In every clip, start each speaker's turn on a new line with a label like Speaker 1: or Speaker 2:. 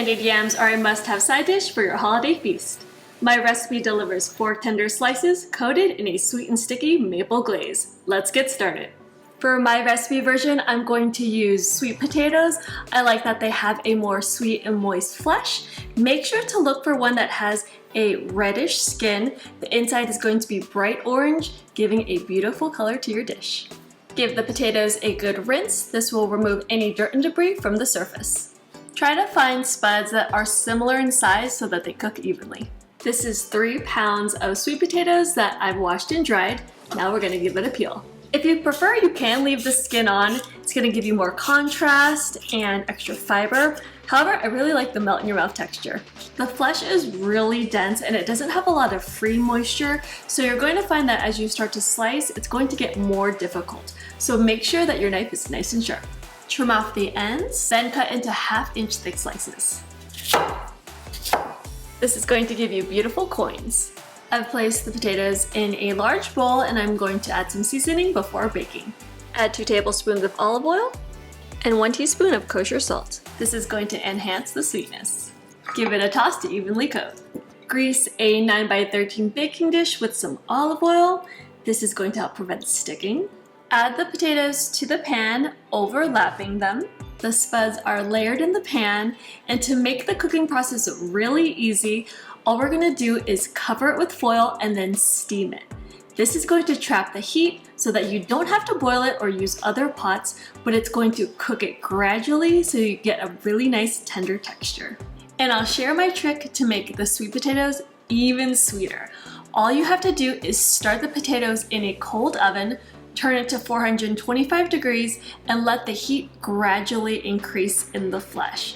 Speaker 1: Candied yams are a must-have side dish for your holiday feast. My recipe delivers 4 tender slices coated in a sweet and sticky maple glaze. Let's get started. For my recipe version, I'm going to use sweet potatoes. I like that they have a more sweet and moist flesh. Make sure to look for one that has a reddish skin. The inside is going to be bright orange, giving a beautiful color to your dish. Give the potatoes a good rinse. This will remove any dirt and debris from the surface. Try to find spuds that are similar in size so that they cook evenly. This is 3 pounds of sweet potatoes that I've washed and dried. Now we're going to give it a peel. If you prefer, you can leave the skin on. It's going to give you more contrast and extra fiber. However, I really like the melt in your mouth texture. The flesh is really dense and it doesn't have a lot of free moisture, so you're going to find that as you start to slice, it's going to get more difficult. So make sure that your knife is nice and sharp. Trim off the ends, then cut into 1/2 inch thick slices. This is going to give you beautiful coins. I've placed the potatoes in a large bowl and I'm going to add some seasoning before baking. Add 2 tablespoons of olive oil and 1 teaspoon of kosher salt. This is going to enhance the sweetness. Give it a toss to evenly coat. Grease a 9x13 baking dish with some olive oil. This is going to help prevent sticking. Add the potatoes to the pan, overlapping them. The spuds are layered in the pan, and to make the cooking process really easy, all we're gonna do is cover it with foil and then steam it. This is going to trap the heat so that you don't have to boil it or use other pots, but it's going to cook it gradually so you get a really nice tender texture. And I'll share my trick to make the sweet potatoes even sweeter. All you have to do is start the potatoes in a cold oven, turn it to 425 degrees, and let the heat gradually increase in the flesh.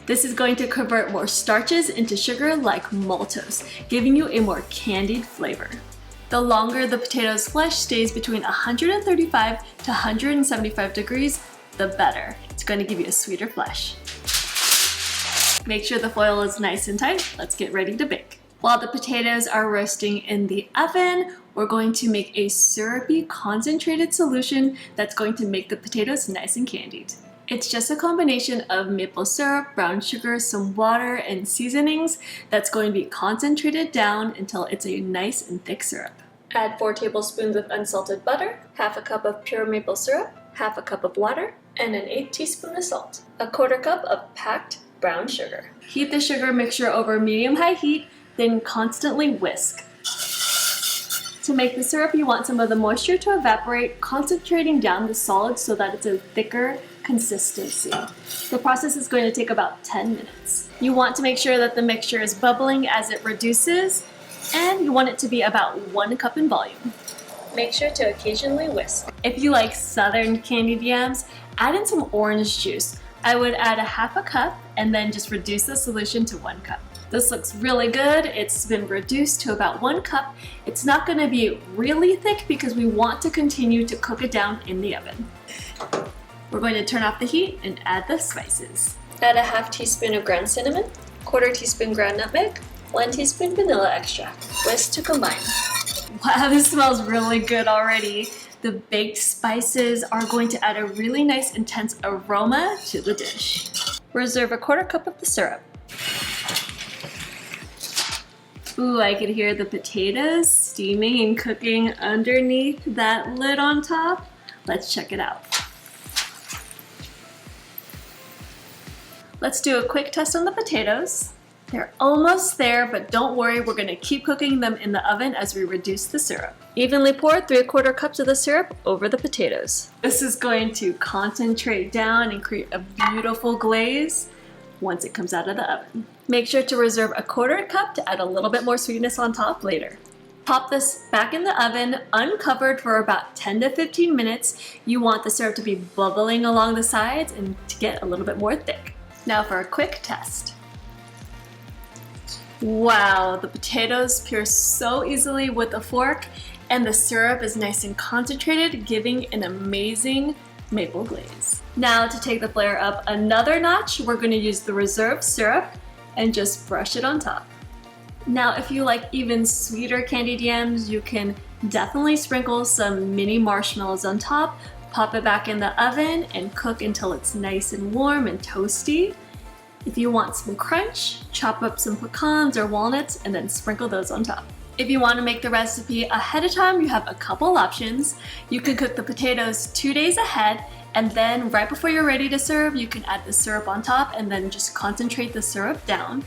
Speaker 1: This is going to convert more starches into sugar like maltose, giving you a more candied flavor. The longer the potato's flesh stays between 135 to 175 degrees, the better. It's going to give you a sweeter flesh. Make sure the foil is nice and tight. Let's get ready to bake. While the potatoes are roasting in the oven, we're going to make a syrupy concentrated solution that's going to make the potatoes nice and candied. It's just a combination of maple syrup, brown sugar, some water, and seasonings that's going to be concentrated down until it's a nice and thick syrup. Add 4 tablespoons of unsalted butter, 1/2 cup of pure maple syrup, 1/2 cup of water, and an 1/8 teaspoon of salt. 1/4 cup of packed brown sugar. Heat the sugar mixture over medium-high heat, then constantly whisk. To make the syrup, you want some of the moisture to evaporate, concentrating down the solid so that it's a thicker consistency. The process is going to take about 10 minutes. You want to make sure that the mixture is bubbling as it reduces, and you want it to be about 1 cup in volume. Make sure to occasionally whisk. If you like southern candied yams, add in some orange juice. I would add 1/2 cup and then just reduce the solution to 1 cup. This looks really good. It's been reduced to about 1 cup. It's not going to be really thick because we want to continue to cook it down in the oven. We're going to turn off the heat and add the spices. Add a 1/2 teaspoon of ground cinnamon, 1/4 teaspoon ground nutmeg, 1 teaspoon vanilla extract. Whisk to combine. Wow, this smells really good already. The baked spices are going to add a really nice intense aroma to the dish. Reserve 1/4 cup of the syrup. Ooh, I could hear the potatoes steaming and cooking underneath that lid on top. Let's check it out. Let's do a quick test on the potatoes. They're almost there, but don't worry, we're gonna keep cooking them in the oven as we reduce the syrup. Evenly pour 3/4 cups of the syrup over the potatoes. This is going to concentrate down and create a beautiful glaze once it comes out of the oven. Make sure to reserve 1/4 cup to add a little bit more sweetness on top later. Pop this back in the oven, uncovered for about 10 to 15 minutes. You want the syrup to be bubbling along the sides and to get a little bit more thick. Now for a quick test. Wow, the potatoes pierce so easily with a fork, and the syrup is nice and concentrated, giving an amazing maple glaze. Now to take the flavor up another notch, we're going to use the reserved syrup and just brush it on top. Now if you like even sweeter candied yams, you can definitely sprinkle some mini marshmallows on top, pop it back in the oven, and cook until it's nice and warm and toasty. If you want some crunch, chop up some pecans or walnuts and then sprinkle those on top. If you want to make the recipe ahead of time, you have a couple options. You can cook the potatoes 2 days ahead, and then right before you're ready to serve, you can add the syrup on top and then just concentrate the syrup down.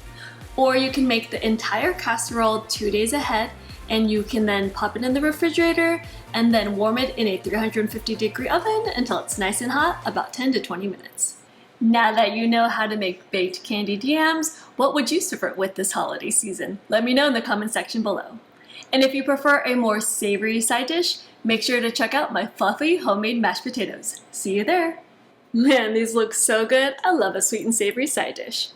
Speaker 1: Or you can make the entire casserole 2 days ahead, and you can then pop it in the refrigerator and then warm it in a 350-degree oven until it's nice and hot, about 10 to 20 minutes. Now that you know how to make baked candied yams, what would you serve it with this holiday season? Let me know in the comment section below. And if you prefer a more savory side dish, make sure to check out my fluffy homemade mashed potatoes. See you there! Man, these look so good. I love a sweet and savory side dish.